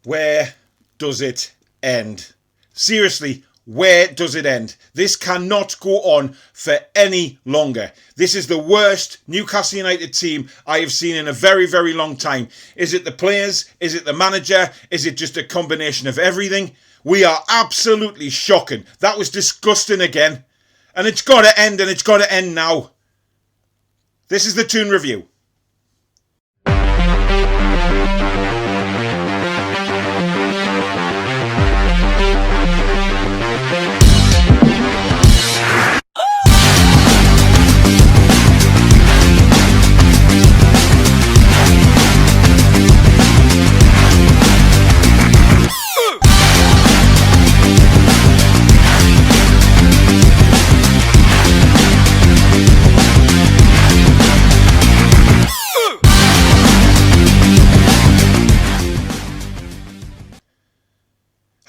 Where does it end? Seriously, where does it end? This cannot go on for any longer. This is the worst Newcastle United team I have seen in a very, very long time. Is it the players? Is it the manager? Is it just a combination of everything? We are absolutely shocking. That was disgusting again. And it's got to end, and it's got to end now. This is the Toon Review.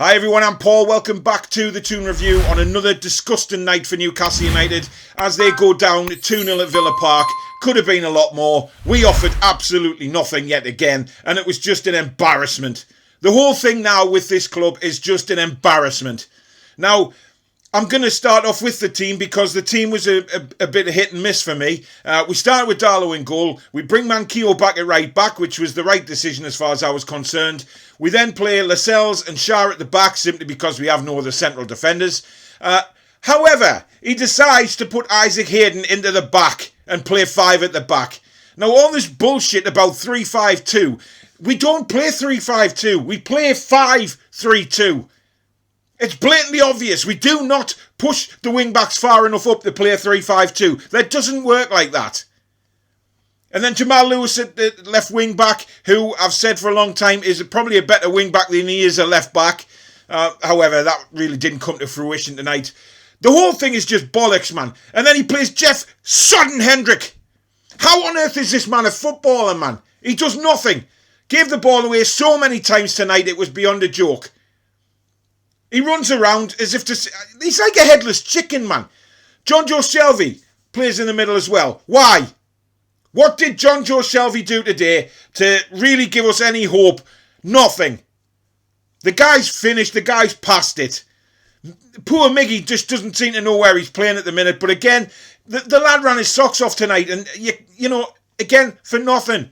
Hi everyone, I'm Paul. Welcome back to the Toon Review on another disgusting night for Newcastle United as they go down 2-0 at Villa Park. Could have been a lot more. We offered absolutely nothing yet again, and it was just an embarrassment. The whole thing now with this club is just an embarrassment. Now, I'm going to start off with the team because the team was a bit of hit and miss for me. We started with Darlow in goal. We bring Manquillo back at right back, which was the right decision as far as I was concerned. We then play Lascelles and Shah at the back simply because we have no other central defenders. However, he decides to put Isaac Hayden into the back and play 5 at the back. Now, all this bullshit about 3-5-2, we don't play 3-5-2. We play 5-3-2. It's blatantly obvious. We do not push the wing-backs far enough up to play a 3-5-2. That doesn't work like that. And then Jamal Lewis at the left wing-back, who I've said for a long time is probably a better wing-back than he is a left-back. However, that really didn't come to fruition tonight. The whole thing is just bollocks, man. And then he plays Jeff Sodden-Hendrick. How on earth is this man a footballer, man? He does nothing. Gave the ball away so many times tonight, it was beyond a joke. He runs around as if to... He's like a headless chicken, man. John Joe Shelvey plays in the middle as well. Why? What did John Joe Shelvey do today to really give us any hope? Nothing. The guy's finished. The guy's past it. Poor Miggy just doesn't seem to know where he's playing at the minute. But again, the lad ran his socks off tonight. And, you know, again, for nothing.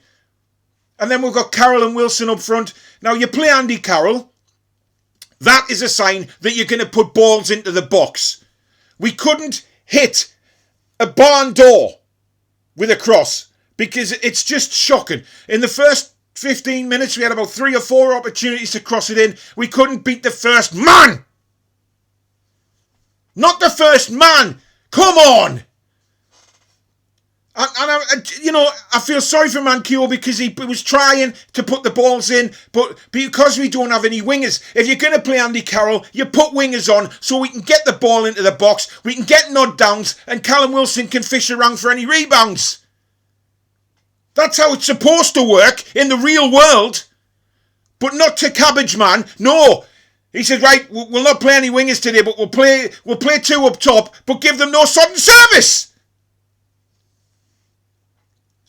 And then we've got Carroll and Wilson up front. Now, you play Andy Carroll. That is a sign that you're going to put balls into the box. We couldn't hit a barn door with a cross because it's just shocking. In the first 15 minutes, we had about 3 or 4 opportunities to cross it in. We couldn't beat the first man. Not the first man. Come on. I feel sorry for Manquillo because he was trying to put the balls in, but because we don't have any wingers, if you're going to play Andy Carroll, you put wingers on so we can get the ball into the box, we can get nod downs, and Callum Wilson can fish around for any rebounds. That's how it's supposed to work in the real world, but not to Cabbage Man. No. He said, right, we'll not play any wingers today, but we'll play 2 up top, but give them no sudden service.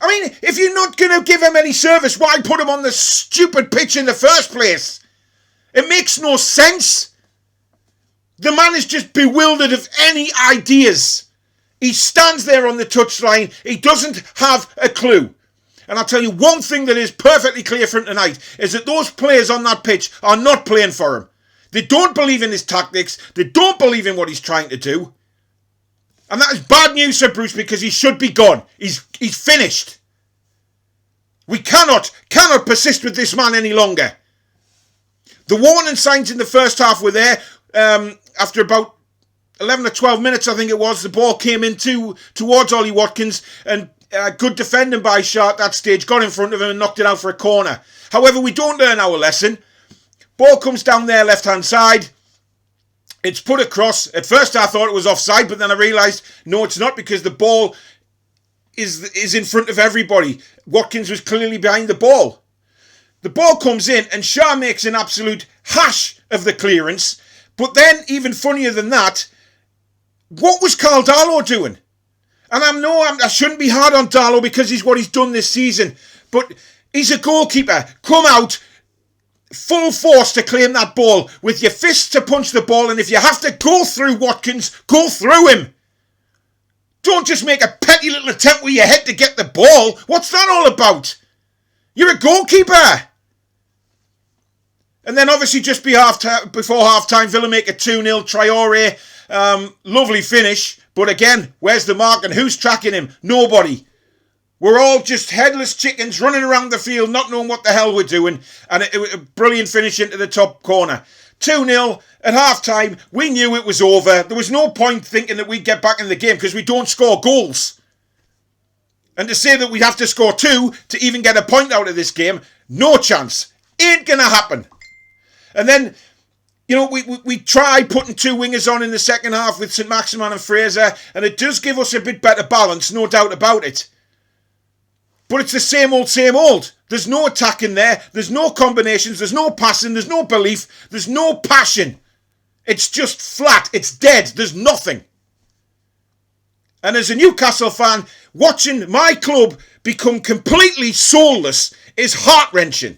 I mean, if you're not going to give him any service, why put him on the stupid pitch in the first place? It makes no sense. The man is just bewildered of any ideas. He stands there on the touchline. He doesn't have a clue. And I'll tell you one thing that is perfectly clear from tonight is that those players on that pitch are not playing for him. They don't believe in his tactics. They don't believe in what he's trying to do. And that is bad news for Bruce because he should be gone. He's finished. We cannot persist with this man any longer. The warning signs in the first half were there. After about 11 or 12 minutes, I think it was, the ball came in towards Ollie Watkins and good defending by Shah at that stage got in front of him and knocked it out for a corner. However, we don't learn our lesson. Ball comes down there left-hand side. It's put across. At first I thought it was offside, but then I realised, no, it's not because the ball is in front of everybody. Watkins was clearly behind the ball. The ball comes in and Shah makes an absolute hash of the clearance. But then, even funnier than that, what was Carl Darlow doing? And I shouldn't be hard on Darlow because he's what he's done this season. But he's a goalkeeper. Come out full force to claim that ball, with your fists to punch the ball, and if you have to go through Watkins, go through him. Don't just make a petty little attempt with your head to get the ball. What's that all about? You're a goalkeeper. And then obviously just before half-time, Villa make it 2-0. Traore, lovely finish. But again, where's the mark and who's tracking him? Nobody. We're all just headless chickens running around the field, not knowing what the hell we're doing. And it was a brilliant finish into the top corner. 2-0 at half-time. We knew it was over. There was no point thinking that we'd get back in the game because we don't score goals. And to say that we'd have to score 2 to even get a point out of this game, no chance. Ain't gonna happen. And then, you know, we tried putting 2 wingers on in the second half with St Maximin and Fraser, and it does give us a bit better balance, no doubt about it. But it's the same old, same old. There's no attack in there. There's no combinations. There's no passing. There's no belief. There's no passion. It's just flat. It's dead. There's nothing. And as a Newcastle fan, watching my club become completely soulless is heart-wrenching.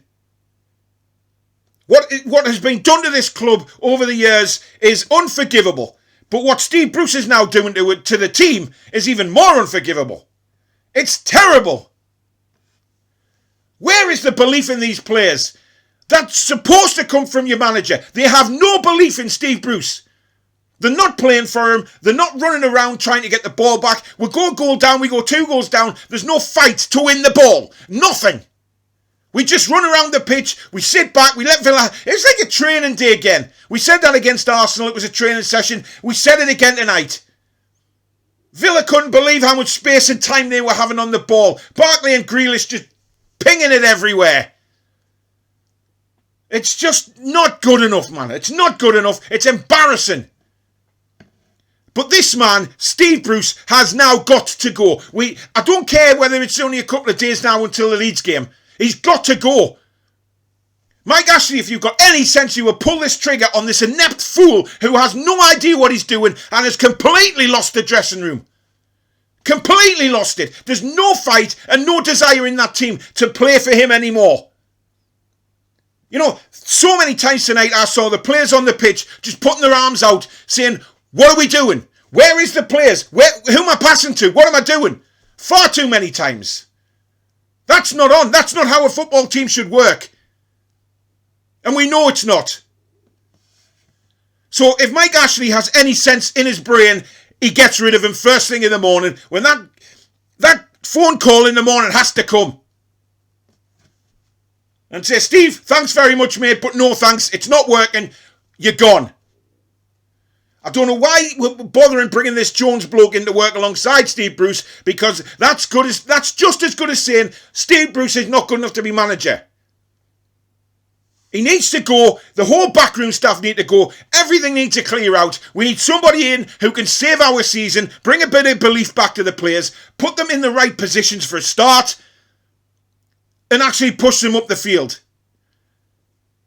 What has been done to this club over the years is unforgivable. But what Steve Bruce is now doing to the team is even more unforgivable. It's terrible. Where is the belief in these players? That's supposed to come from your manager. They have no belief in Steve Bruce. They're not playing for him. They're not running around trying to get the ball back. We go a goal down, we go 2 goals down. There's no fight to win the ball. Nothing. We just run around the pitch. We sit back. We let Villa... It's like a training day again. We said that against Arsenal. It was a training session. We said it again tonight. Villa couldn't believe how much space and time they were having on the ball. Barkley and Grealish just pinging it everywhere. It's just not good enough, man. It's not good enough. It's embarrassing. But this man, Steve Bruce, has now got to go. I don't care whether it's only a couple of days now until the Leeds game. He's got to go. Mike Ashley, if you've got any sense, you will pull this trigger on this inept fool who has no idea what he's doing and has completely lost the dressing room. Completely lost it. There's no fight and no desire in that team to play for him anymore. You know, so many times tonight I saw the players on the pitch just putting their arms out saying, what are we doing? Where is the players? Who am I passing to? What am I doing? Far too many times. That's not on. That's not how a football team should work. And we know it's not. So if Mike Ashley has any sense in his brain, he gets rid of him first thing in the morning. When that phone call in the morning has to come. And say, Steve, thanks very much, mate, but no thanks. It's not working. You're gone. I don't know why we're bothering bringing this Jones bloke in to work alongside Steve Bruce, because that's just as good as saying Steve Bruce is not good enough to be manager. He needs to go. The whole backroom staff need to go. Everything needs to clear out. We need somebody in who can save our season, bring a bit of belief back to the players, put them in the right positions for a start, and actually push them up the field.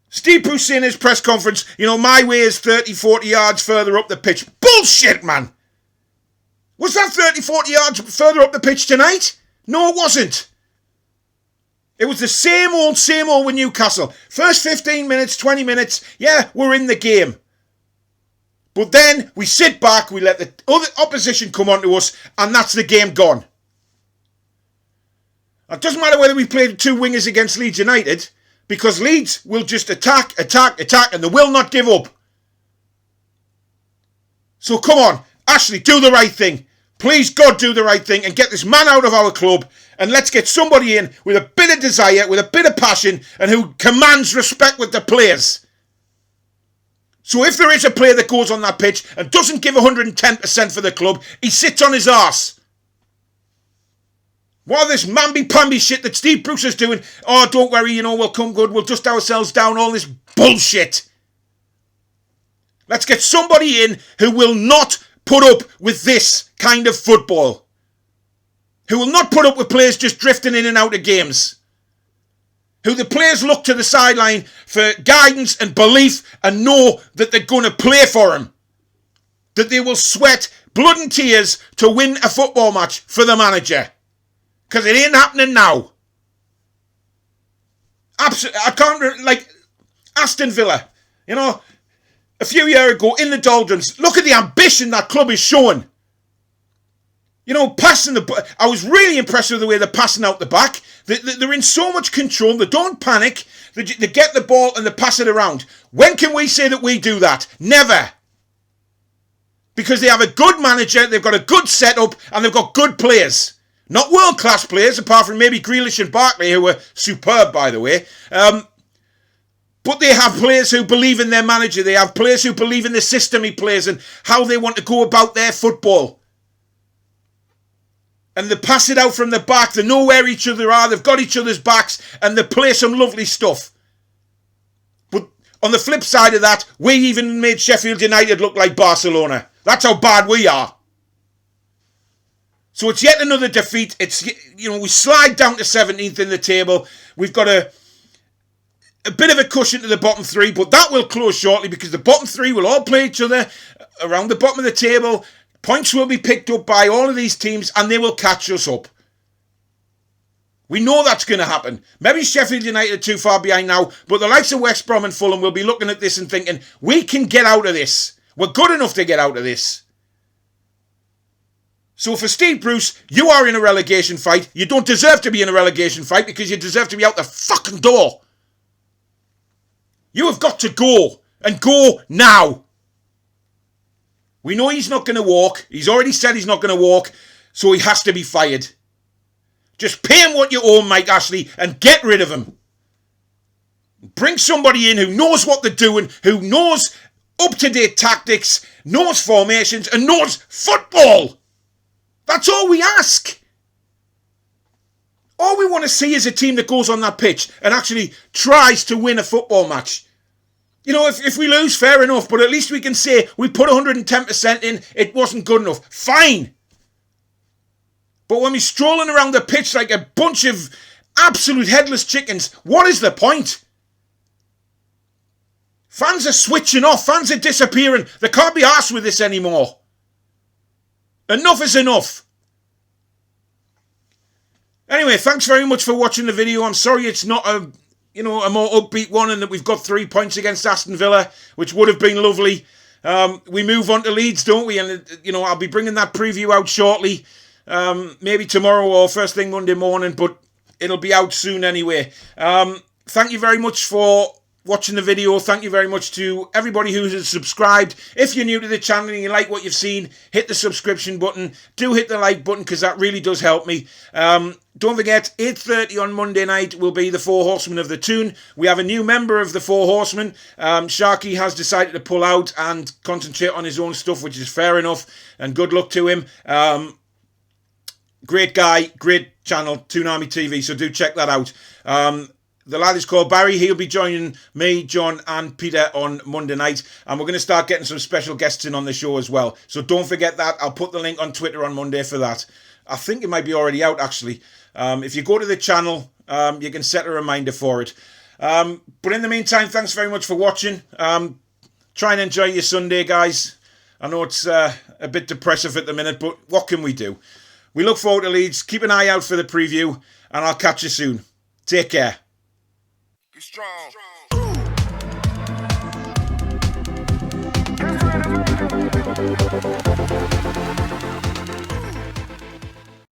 Steve Bruce in his press conference, you know, my way is 30, 40 yards further up the pitch. Bullshit, man! Was that 30, 40 yards further up the pitch tonight? No, it wasn't. It was the same old with Newcastle. First 15 minutes, 20 minutes, yeah, we're in the game. But then we sit back, we let the other opposition come onto us, and that's the game gone. It doesn't matter whether we played 2 wingers against Leeds United, because Leeds will just attack, and they will not give up. So come on, Ashley, do the right thing. Please, God, do the right thing and get this man out of our club, and let's get somebody in with a bit of desire, with a bit of passion, and who commands respect with the players. So if there is a player that goes on that pitch and doesn't give 110% for the club, he sits on his arse. While this mamby-pamby shit that Steve Bruce is doing, oh, don't worry, you know, we'll come good, we'll dust ourselves down, all this bullshit. Let's get somebody in who will not put up with this kind of football. Who will not put up with players just drifting in and out of games. Who the players look to the sideline for guidance and belief and know that they're going to play for him. That they will sweat blood and tears to win a football match for the manager. Because it ain't happening now. Absolutely, I can't, Aston Villa, you know, a few years ago in the doldrums. Look at the ambition that club is showing. You know, passing the... I was really impressed with the way they're passing out the back. They're in so much control. They don't panic. They get the ball and they pass it around. When can we say that we do that? Never. Because they have a good manager, they've got a good setup, and they've got good players. Not world-class players, apart from maybe Grealish and Barkley, who were superb, by the way. But they have players who believe in their manager. They have players who believe in the system he plays and how they want to go about their football. And they pass it out from the back. They know where each other are. They've got each other's backs. And they play some lovely stuff. But on the flip side of that, we even made Sheffield United look like Barcelona. That's how bad we are. So it's yet another defeat. It's, you know, we slide down to 17th in the table. We've got a bit of a cushion to the bottom three, but that will close shortly because the bottom three will all play each other around the bottom of the table. Points will be picked up by all of these teams and they will catch us up. We know that's going to happen. Maybe Sheffield United are too far behind now, but the likes of West Brom and Fulham will be looking at this and thinking, we can get out of this. We're good enough to get out of this. So for Steve Bruce, you are in a relegation fight. You don't deserve to be in a relegation fight because you deserve to be out the fucking door. You have got to go, and go now. We know he's not going to walk. He's already said he's not going to walk, so he has to be fired. Just pay him what you owe him, Mike Ashley, and get rid of him. Bring somebody in who knows what they're doing, who knows up-to-date tactics, knows formations, and knows football. That's all we ask. All we want to see is a team that goes on that pitch and actually tries to win a football match. You know, if we lose, fair enough, but at least we can say we put 110% in, it wasn't good enough. Fine. But when we're strolling around the pitch like a bunch of absolute headless chickens, what is the point? Fans are switching off. Fans are disappearing. They can't be arsed with this anymore. Enough is enough. Anyway, thanks very much for watching the video. I'm sorry it's not a more upbeat one and that we've got 3 points against Aston Villa, which would have been lovely. We move on to Leeds, don't we? And, I'll be bringing that preview out shortly. Maybe tomorrow or first thing Monday morning, but it'll be out soon anyway. Thank you very much for watching the video. Thank you very much to everybody who has subscribed. If you're new to the channel and you like what you've seen, hit the subscription button. Do hit the like button because that really does help me. Don't forget, 8:30 on Monday night will be the Four Horsemen of the Toon. We have a new member of the Four Horsemen. Sharky has decided to pull out and concentrate on his own stuff, which is fair enough, and good luck to him. Great guy, great channel, Toon Army TV, so do check that out. The lad is called Barry. He'll be joining me, John and Peter on Monday night. And we're going to start getting some special guests in on the show as well. So don't forget that. I'll put the link on Twitter on Monday for that. I think it might be already out, actually. If you go to the channel, you can set a reminder for it. But in the meantime, thanks very much for watching. Try and enjoy your Sunday, guys. I know it's a bit depressive at the minute, but what can we do? We look forward to Leeds. Keep an eye out for the preview. And I'll catch you soon. Take care. Be strong.